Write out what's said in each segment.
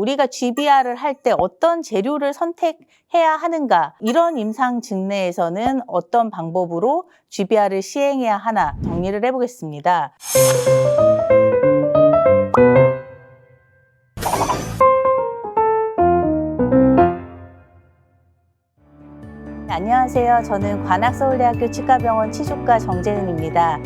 우리가 GBR을 할 때 어떤 재료를 선택해야 하는가, 이런 임상 증례에서는 어떤 방법으로 GBR을 시행해야 하나 정리를 해보겠습니다. 안녕하세요. 저는 관악서울대학교 치과병원 치주과 정재은입니다.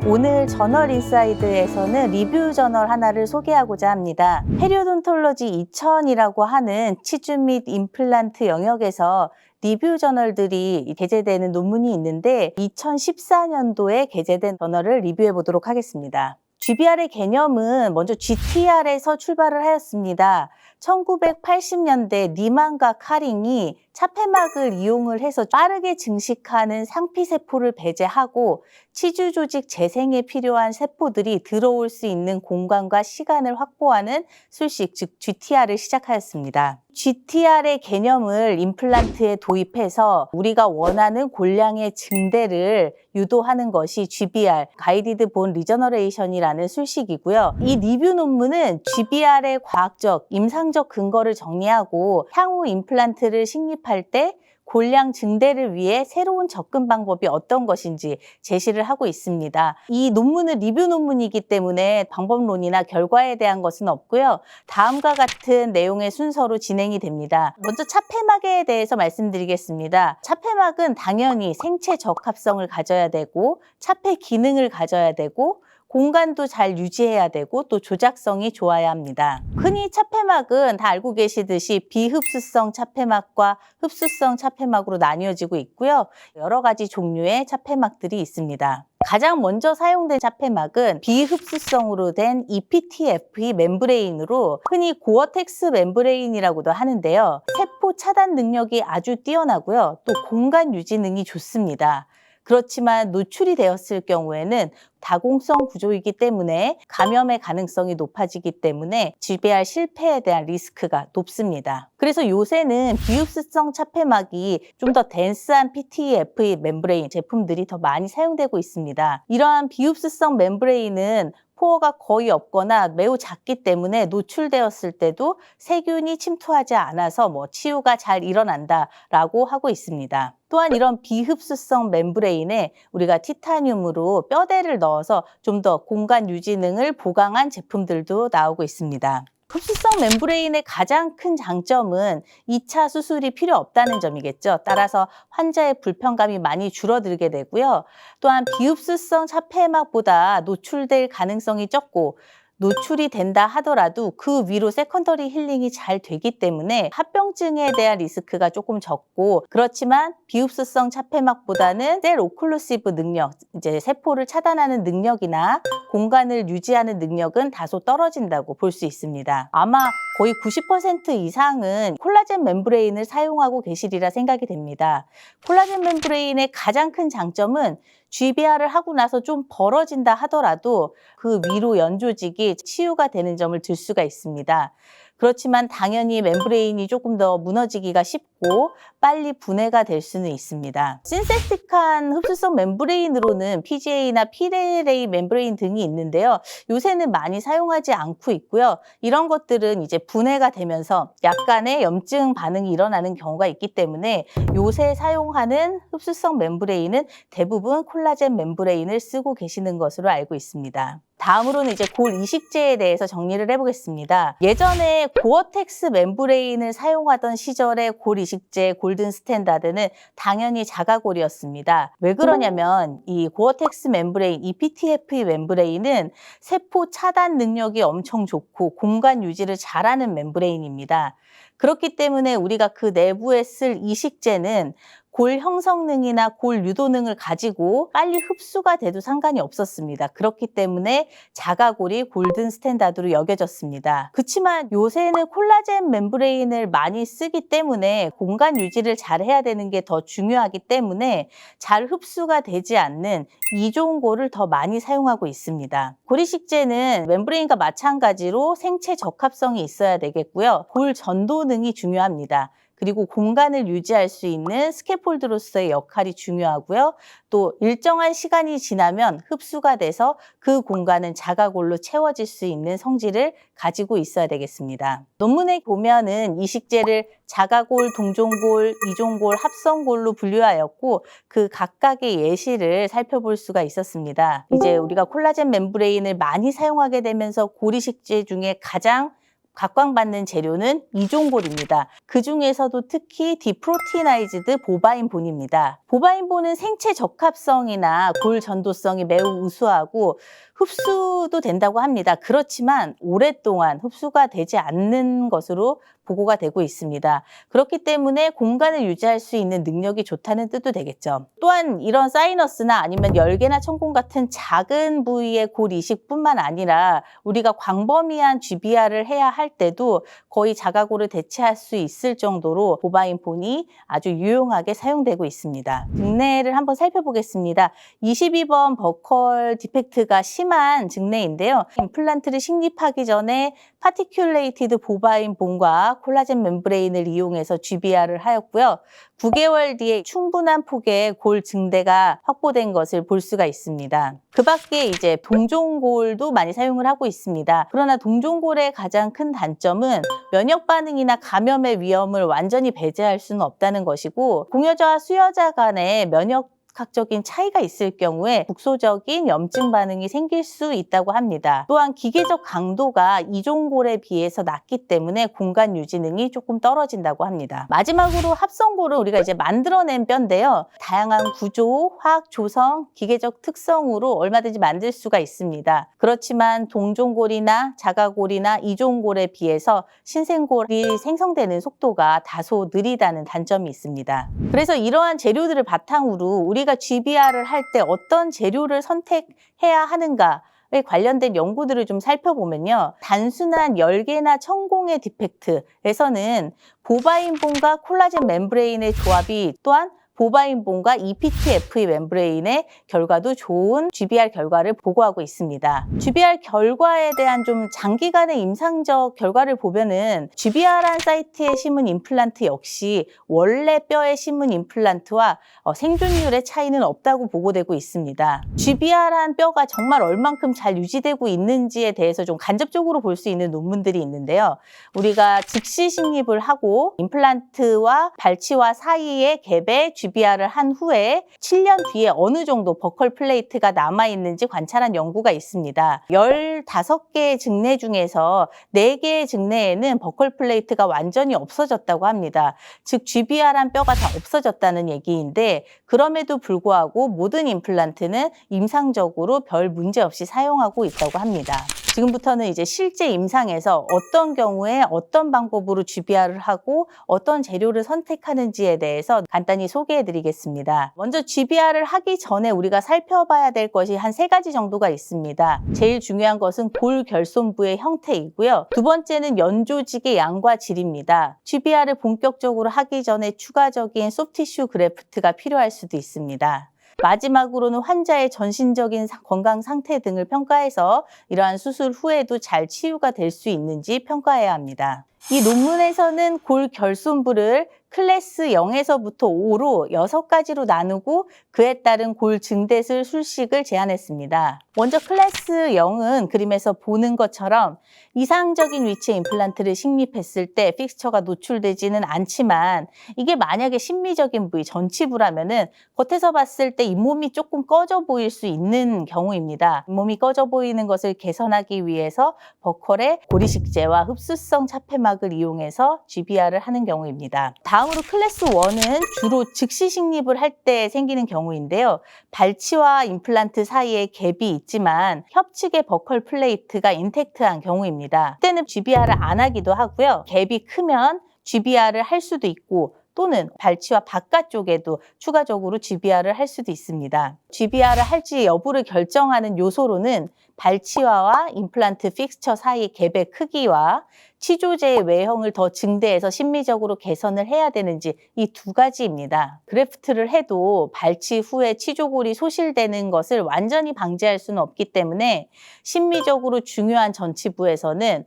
오늘 저널 인사이드에서는 리뷰 저널 하나를 소개하고자 합니다. 페리오돈톨로지 2000이라고 하는 치주 및 임플란트 영역에서 리뷰 저널들이 게재되는 논문이 있는데 2014년도에 게재된 저널을 리뷰해 보도록 하겠습니다. GBR의 개념은 먼저 GTR에서 출발을 하였습니다. 1980년대 니만과 카링이 차폐막을 이용을 해서 빠르게 증식하는 상피세포를 배제하고 치주 조직 재생에 필요한 세포들이 들어올 수 있는 공간과 시간을 확보하는 술식, 즉 GTR을 시작하였습니다. GTR의 개념을 임플란트에 도입해서 우리가 원하는 골량의 증대를 유도하는 것이 GBR, 가이디드 본 리저너레이션이라는 술식이고요. 이 리뷰 논문은 GBR의 과학적, 임상적 근거를 정리하고 향후 임플란트를 식립할 때 골량 증대를 위해 새로운 접근 방법이 어떤 것인지 제시를 하고 있습니다. 이 논문은 리뷰 논문이기 때문에 방법론이나 결과에 대한 것은 없고요. 다음과 같은 내용의 순서로 진행이 됩니다. 먼저 차폐막에 대해서 말씀드리겠습니다. 차폐막은 당연히 생체 적합성을 가져야 되고 차폐 기능을 가져야 되고 공간도 잘 유지해야 되고 또 조작성이 좋아야 합니다. 흔히 차폐막은 다 알고 계시듯이 비흡수성 차폐막과 흡수성 차폐막으로 나뉘어지고 있고요. 여러 가지 종류의 차폐막들이 있습니다. 가장 먼저 사용된 차폐막은 비흡수성으로 된 EPTFE 멤브레인으로 흔히 고어텍스 멤브레인이라고도 하는데요. 세포 차단 능력이 아주 뛰어나고요. 또 공간 유지능이 좋습니다. 그렇지만 노출이 되었을 경우에는 다공성 구조이기 때문에 감염의 가능성이 높아지기 때문에 GBR 실패에 대한 리스크가 높습니다. 그래서 요새는 비흡수성 차폐막이 좀 더 덴스한 PTFE 멤브레인 제품들이 더 많이 사용되고 있습니다. 이러한 비흡수성 멤브레인은 포어가 거의 없거나 매우 작기 때문에 노출되었을 때도 세균이 침투하지 않아서 치유가 잘 일어난다라고 하고 있습니다. 또한 이런 비흡수성 멤브레인에 우리가 티타늄으로 뼈대를 넣어서 좀 더 공간 유지능을 보강한 제품들도 나오고 있습니다. 흡수성 멤브레인의 가장 큰 장점은 2차 수술이 필요 없다는 점이겠죠. 따라서 환자의 불편감이 많이 줄어들게 되고요. 또한 비흡수성 차폐막보다 노출될 가능성이 적고 노출이 된다 하더라도 그 위로 세컨더리 힐링이 잘 되기 때문에 합병증에 대한 리스크가 조금 적고, 그렇지만 비흡수성 차폐막보다는 셀 오클루시브 능력, 이제 세포를 차단하는 능력이나 공간을 유지하는 능력은 다소 떨어진다고 볼 수 있습니다. 아마 거의 90% 이상은 콜라겐 멤브레인을 사용하고 계시리라 생각이 됩니다. 콜라겐 멤브레인의 가장 큰 장점은 GBR을 하고 나서 좀 벌어진다 하더라도 그 위로 연조직이 치유가 되는 점을 들 수가 있습니다. 그렇지만 당연히 멤브레인이 조금 더 무너지기가 쉽고 빨리 분해가 될 수는 있습니다. 신세틱한 흡수성 멤브레인으로는 PGA나 PLA 멤브레인 등이 있는데요. 요새는 많이 사용하지 않고 있고요. 이런 것들은 이제 분해가 되면서 약간의 염증 반응이 일어나는 경우가 있기 때문에 요새 사용하는 흡수성 멤브레인은 대부분 콜라겐 멤브레인을 쓰고 계시는 것으로 알고 있습니다. 다음으로는 이제 골 이식제에 대해서 정리를 해보겠습니다. 예전에 고어텍스 멤브레인을 사용하던 시절의 골 이식제 골든 스탠다드는 당연히 자가골이었습니다. 왜 그러냐면 이 고어텍스 멤브레인, EPTFE 멤브레인은 세포 차단 능력이 엄청 좋고 공간 유지를 잘하는 멤브레인입니다. 그렇기 때문에 우리가 그 내부에 쓸 이식제는 골 형성능이나 골 유도능을 가지고 빨리 흡수가 돼도 상관이 없었습니다. 그렇기 때문에 자가골이 골든 스탠다드로 여겨졌습니다. 그렇지만 요새는 콜라겐 멤브레인을 많이 쓰기 때문에 공간 유지를 잘 해야 되는 게 더 중요하기 때문에 잘 흡수가 되지 않는 이종골을 더 많이 사용하고 있습니다. 골이식제는 멤브레인과 마찬가지로 생체 적합성이 있어야 되겠고요. 골 전도능이 중요합니다. 그리고 공간을 유지할 수 있는 스캐폴드로서의 역할이 중요하고요. 또 일정한 시간이 지나면 흡수가 돼서 그 공간은 자가골로 채워질 수 있는 성질을 가지고 있어야 되겠습니다. 논문에 보면은 이 식재를 자가골, 동종골, 이종골, 합성골로 분류하였고 그 각각의 예시를 살펴볼 수가 있었습니다. 이제 우리가 콜라겐 멤브레인을 많이 사용하게 되면서 고리 식재 중에 가장 각광받는 재료는 이종골입니다. 그 중에서도 특히 디프로티나이즈드 보바인본입니다. 보바인본은 생체 적합성이나 골 전도성이 매우 우수하고 흡수도 된다고 합니다. 그렇지만 오랫동안 흡수가 되지 않는 것으로 보고가 되고 있습니다. 그렇기 때문에 공간을 유지할 수 있는 능력이 좋다는 뜻도 되겠죠. 또한 이런 사이너스나 아니면 열계나 천공 같은 작은 부위의 골 이식뿐만 아니라 우리가 광범위한 GBR을 해야 할 때도 거의 자가골을 대체할 수 있을 정도로 보바인본이 아주 유용하게 사용되고 있습니다. 증례를 한번 살펴보겠습니다. 22번 버컬 디펙트가 심한 증례인데요. 임플란트를 식립하기 전에 파티큘레이티드 보바인본과 콜라겐 멤브레인을 이용해서 GBR을 하였고요. 9개월 뒤에 충분한 폭의 골 증대가 확보된 것을 볼 수가 있습니다. 그 밖에 이제 동종골도 많이 사용을 하고 있습니다. 그러나 동종골의 가장 큰 단점은 면역 반응이나 감염의 위험을 완전히 배제할 수는 없다는 것이고 공여자와 수여자 간의 면역학적인 차이가 있을 경우에 국소적인 염증 반응이 생길 수 있다고 합니다. 또한 기계적 강도가 이종골에 비해서 낮기 때문에 공간 유지능이 조금 떨어진다고 합니다. 마지막으로 합성골은 우리가 이제 만들어낸 뼈인데요. 다양한 구조, 화학 조성, 기계적 특성으로 얼마든지 만들 수가 있습니다. 그렇지만 동종골이나 자가골이나 이종골에 비해서 신생골이 생성되는 속도가 다소 느리다는 단점이 있습니다. 그래서 이러한 재료들을 바탕으로 우리가 GBR을 할 때 어떤 재료를 선택해야 하는가에 관련된 연구들을 좀 살펴보면요. 단순한 열계나 천공의 디펙트에서는 보바인본과 콜라겐 멤브레인의 조합이 또한 보바인본과 EPTFE 멤브레인의 결과도 좋은 GBR 결과를 보고하고 있습니다. GBR 결과에 대한 좀 장기간의 임상적 결과를 보면은 GBR한 사이트에 심은 임플란트 역시 원래 뼈에 심은 임플란트와 생존율의 차이는 없다고 보고되고 있습니다. GBR한 뼈가 정말 얼만큼 잘 유지되고 있는지에 대해서 좀 간접적으로 볼 수 있는 논문들이 있는데요. 우리가 즉시 식립을 하고 임플란트와 발치와 사이의 갭에 GBR을 한 후에 7년 뒤에 어느 정도 버컬 플레이트가 남아있는지 관찰한 연구가 있습니다. 15개의 증례 중에서 4개의 증례에는 버컬 플레이트가 완전히 없어졌다고 합니다. 즉 GBR한 뼈가 다 없어졌다는 얘기인데 그럼에도 불구하고 모든 임플란트는 임상적으로 별 문제 없이 사용하고 있다고 합니다. 지금부터는 이제 실제 임상에서 어떤 경우에 어떤 방법으로 GBR을 하고 어떤 재료를 선택하는지에 대해서 간단히 소개해 드리겠습니다. 먼저 GBR을 하기 전에 우리가 살펴봐야 될 것이 한 3가지 정도가 있습니다. 제일 중요한 것은 골 결손부의 형태이고요. 두 번째는 연조직의 양과 질입니다. GBR을 본격적으로 하기 전에 추가적인 소프티슈 그래프트가 필요할 수도 있습니다. 마지막으로는 환자의 전신적인 건강 상태 등을 평가해서 이러한 수술 후에도 잘 치유가 될 수 있는지 평가해야 합니다. 이 논문에서는 골 결손부를 클래스 0에서부터 5로 6가지로 나누고 그에 따른 골 증대술 술식을 제안했습니다. 먼저 클래스 0은 그림에서 보는 것처럼 이상적인 위치의 임플란트를 식립했을 때 픽스처가 노출되지는 않지만 이게 만약에 심미적인 부위, 전치부라면은 겉에서 봤을 때 잇몸이 조금 꺼져 보일 수 있는 경우입니다. 잇몸이 꺼져 보이는 것을 개선하기 위해서 버컬의 고리식재와 흡수성 차폐막을 이용해서 GBR을 하는 경우입니다. 다음으로 클래스 1은 주로 즉시 식립을 할 때 생기는 경우인데요. 발치와 임플란트 사이에 갭이 있지만 협측의 버컬 플레이트가 인택트한 경우입니다. 이때는 GBR을 안 하기도 하고요. 갭이 크면 GBR을 할 수도 있고 또는 발치와 바깥쪽에도 추가적으로 GBR을 할 수도 있습니다. GBR을 할지 여부를 결정하는 요소로는 발치와와 임플란트 픽스처 사이의 갭의 크기와 치조제의 외형을 더 증대해서 심미적으로 개선을 해야 되는지 이 두 가지입니다. 그래프트를 해도 발치 후에 치조골이 소실되는 것을 완전히 방지할 수는 없기 때문에 심미적으로 중요한 전치부에서는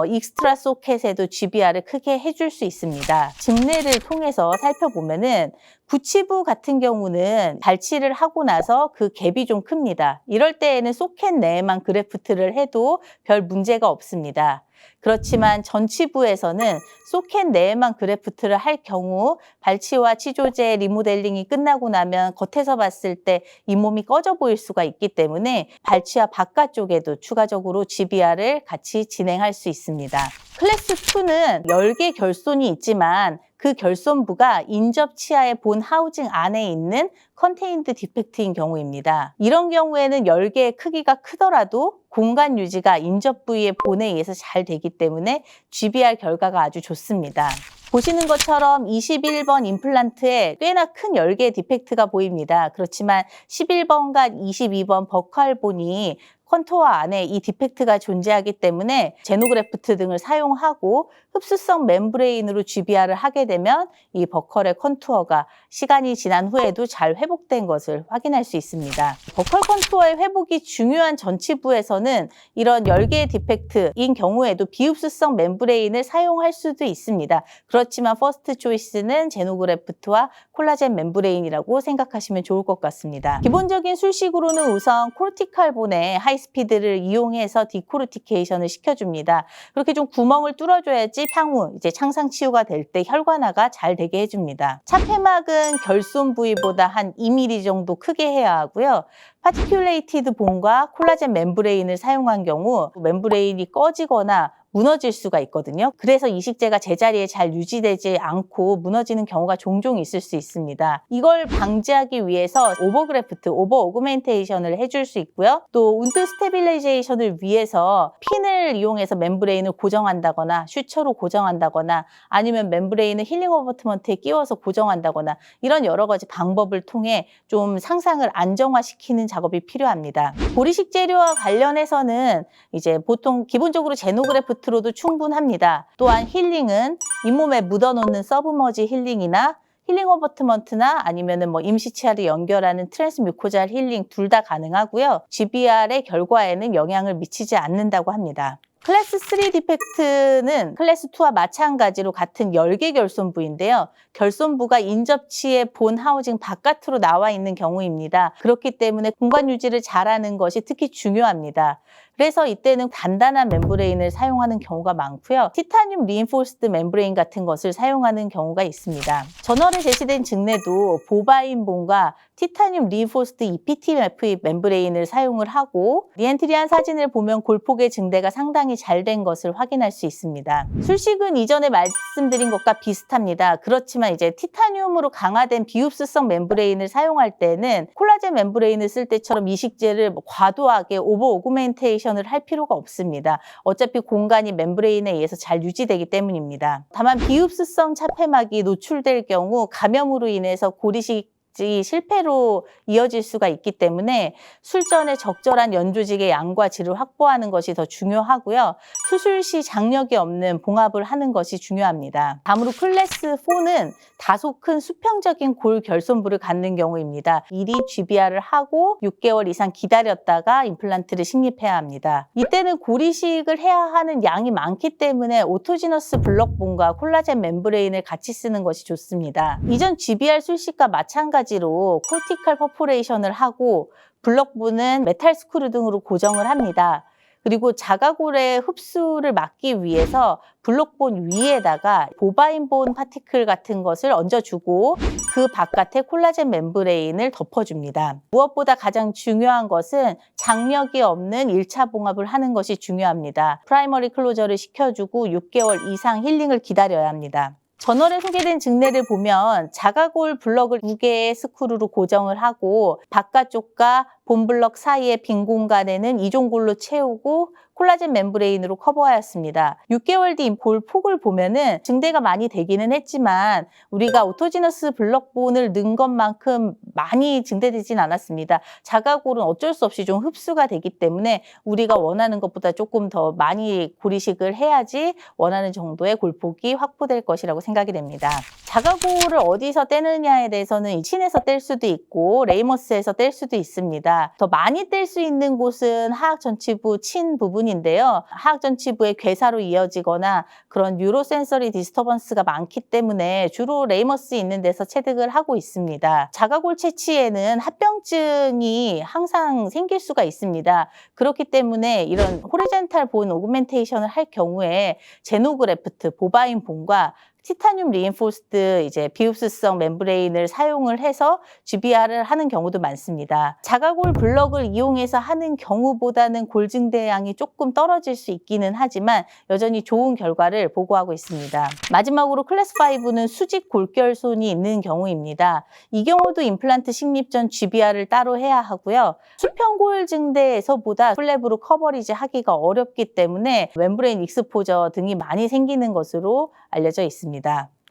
익스트라 소켓에도 GBR을 크게 해줄 수 있습니다. 증례를 통해서 살펴보면은 구치부 같은 경우는 발치를 하고 나서 그 갭이 좀 큽니다. 이럴 때에는 소켓 내에만 그래프트를 해도 별 문제가 없습니다. 그렇지만 전치부에서는 소켓 내에만 그래프트를 할 경우 발치와 치조제 리모델링이 끝나고 나면 겉에서 봤을 때 잇몸이 꺼져 보일 수가 있기 때문에 발치와 바깥쪽에도 추가적으로 GBR을 같이 진행할 수 있습니다. 클래스 2는 열개 결손이 있지만 그 결손부가 인접 치아의 본 하우징 안에 있는 컨테인드 디펙트인 경우입니다. 이런 경우에는 열개의 크기가 크더라도 공간 유지가 인접 부위의 본에 의해서 잘 되기 때문에 GBR 결과가 아주 좋습니다. 보시는 것처럼 21번 임플란트에 꽤나 큰 열개의 디펙트가 보입니다. 그렇지만 11번과 22번 버컬본이 컨투어 안에 이 디펙트가 존재하기 때문에 제노그래프트 등을 사용하고 흡수성 멤브레인으로 GBR을 하게 되면 이 버컬의 컨투어가 시간이 지난 후에도 잘 회복된 것을 확인할 수 있습니다. 버컬 컨투어의 회복이 중요한 전치부에서는 이런 열개의 디펙트인 경우에도 비흡수성 멤브레인을 사용할 수도 있습니다. 그렇지만 퍼스트 초이스는 제노그래프트와 콜라겐 멤브레인이라고 생각하시면 좋을 것 같습니다. 기본적인 술식으로는 우선 코르티칼본의 하이스피드를 이용해서 디코르티케이션을 시켜줍니다. 그렇게 좀 구멍을 뚫어줘야지 향후 이제 창상 치유가 될 때 혈관화가 잘 되게 해줍니다. 차폐막은 결손 부위보다 한 2mm 정도 크게 해야 하고요. 파티큘레이티드 본과 콜라겐 멤브레인을 사용한 경우 멤브레인이 꺼지거나 무너질 수가 있거든요. 그래서 이식제가 제자리에 잘 유지되지 않고 무너지는 경우가 종종 있을 수 있습니다. 이걸 방지하기 위해서 오버그래프트, 오버 오그멘테이션을 해줄 수 있고요. 또 운드 스테빌라이제이션을 위해서 핀을 이용해서 멤브레인을 고정한다거나 슈처로 고정한다거나 아니면 멤브레인을 힐링 어버트먼트에 끼워서 고정한다거나 이런 여러 가지 방법을 통해 좀 상상을 안정화시키는 작업이 필요합니다. 보리식 재료와 관련해서는 이제 보통 기본적으로 제노그래프트로도 충분합니다. 또한 힐링은 잇몸에 묻어놓는 서브머지 힐링이나 힐링 어버트먼트나 아니면은 임시치아를 연결하는 트랜스뮤코잘 힐링 둘 다 가능하고요. GBR의 결과에는 영향을 미치지 않는다고 합니다. 클래스 3 디펙트는 클래스 2와 마찬가지로 같은 열개 결손부인데요. 결손부가 인접치의 본 하우징 바깥으로 나와 있는 경우입니다. 그렇기 때문에 공간 유지를 잘하는 것이 특히 중요합니다. 그래서 이때는 단단한 멤브레인을 사용하는 경우가 많고요. 티타늄 리인포스드 멤브레인 같은 것을 사용하는 경우가 있습니다. 저널에 제시된 증례도 보바인본과 티타늄 리인포스드 EPTMF 멤브레인을 사용을 하고 리엔트리한 사진을 보면 골폭의 증대가 상당히 잘 된 것을 확인할 수 있습니다. 술식은 이전에 말씀드린 것과 비슷합니다. 그렇지만 이제 티타늄으로 강화된 비흡수성 멤브레인을 사용할 때는 콜라겐 멤브레인을 쓸 때처럼 이식제를 과도하게 오버 오그멘테이션을 할 필요가 없습니다. 어차피 공간이 멤브레인에 의해서 잘 유지되기 때문입니다. 다만 비흡수성 차폐막이 노출될 경우 감염으로 인해서 고리식 실패로 이어질 수가 있기 때문에 술전에 적절한 연조직의 양과 질을 확보하는 것이 더 중요하고요. 수술 시 장력이 없는 봉합을 하는 것이 중요합니다. 다음으로 클래스 4는 다소 큰 수평적인 골 결손부를 갖는 경우입니다. 미리 GBR을 하고 6개월 이상 기다렸다가 임플란트를 식립해야 합니다. 이때는 고리식을 해야 하는 양이 많기 때문에 오토지너스 블럭본과 콜라겐 멤브레인을 같이 쓰는 것이 좋습니다. 이전 GBR 술식과 마찬가지로 코르티칼 퍼포레이션을 하고 블럭부는 메탈 스크류 등으로 고정을 합니다. 그리고 자가골의 흡수를 막기 위해서 블록본 위에다가 보바인본 파티클 같은 것을 얹어주고 그 바깥에 콜라겐 멤브레인을 덮어줍니다. 무엇보다 가장 중요한 것은 장력이 없는 1차 봉합을 하는 것이 중요합니다. 프라이머리 클로저를 시켜주고 6개월 이상 힐링을 기다려야 합니다. 저널에 소개된 증례를 보면 자가골 블럭을 2개의 스크루로 고정을 하고 바깥쪽과 본블럭 사이의 빈 공간에는 이종골로 채우고 콜라겐 멤브레인으로 커버하였습니다. 6개월 뒤 볼 폭을 보면은 증대가 많이 되기는 했지만 우리가 오토지너스 블럭본을 넣은 것만큼 많이 증대되진 않았습니다. 자가골은 어쩔 수 없이 좀 흡수가 되기 때문에 우리가 원하는 것보다 조금 더 많이 고리식을 해야지 원하는 정도의 골폭이 확보될 것이라고 생각이 됩니다. 자가골을 어디서 떼느냐에 대해서는 친에서 뗄 수도 있고 레이머스에서 뗄 수도 있습니다. 더 많이 뗄 수 있는 곳은 하악 전치부 친 부분인데요. 하악 전치부의 괴사로 이어지거나 그런 뉴로센서리 디스터번스가 많기 때문에 주로 레이머스 있는 데서 체득을 하고 있습니다. 자가골 채취에는 합병증이 항상 생길 수가 있습니다. 그렇기 때문에 이런 호리젠탈 본 오그멘테이션을 할 경우에 제노그래프트, 보바인 본과 티타늄 리인포스드 비흡수성 멤브레인을 사용을 해서 GBR을 하는 경우도 많습니다. 자가골 블럭을 이용해서 하는 경우보다는 골 증대량이 조금 떨어질 수 있기는 하지만 여전히 좋은 결과를 보고하고 있습니다. 마지막으로 클래스 5는 수직 골결손이 있는 경우입니다. 이 경우도 임플란트 식립 전 GBR을 따로 해야 하고요. 수평골 증대에서보다 플랩으로 커버리지 하기가 어렵기 때문에 멤브레인 익스포저 등이 많이 생기는 것으로 알려져 있습니다.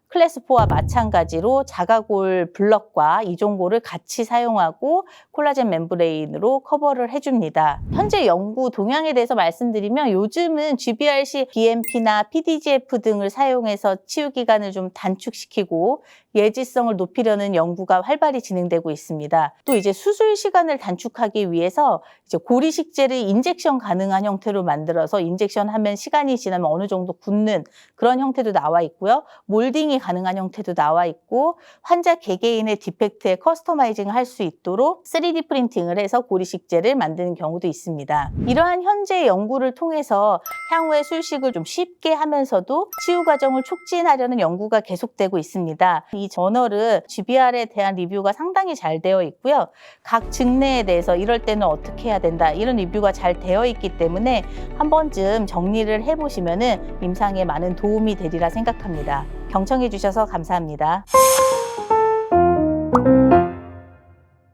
클래스 4와 마찬가지로 자가골 블럭과 이종골을 같이 사용하고 콜라겐 멤브레인으로 커버를 해줍니다. 현재 연구 동향에 대해서 말씀드리면 요즘은 GBRC BMP나 PDGF 등을 사용해서 치유 기간을 좀 단축시키고 예지성을 높이려는 연구가 활발히 진행되고 있습니다. 또 수술 시간을 단축하기 위해서 고리식제를 인젝션 가능한 형태로 만들어서 인젝션 하면 시간이 지나면 어느 정도 굳는 그런 형태도 나와 있고요. 몰딩이 가능한 형태도 나와 있고 환자 개개인의 디펙트에 커스터마이징을 할 수 있도록 3D 프린팅을 해서 고리식제를 만드는 경우도 있습니다. 이러한 현재 연구를 통해서 향후에 술식을 좀 쉽게 하면서도 치유 과정을 촉진하려는 연구가 계속되고 있습니다. 이 저널은 GBR에 대한 리뷰가 상당히 잘 되어 있고요. 각 증례에 대해서 이럴 때는 어떻게 해야 된다 이런 리뷰가 잘 되어 있기 때문에 한 번쯤 정리를 해보시면은 임상에 많은 도움이 되리라 생각합니다. 경청해 주셔서 감사합니다.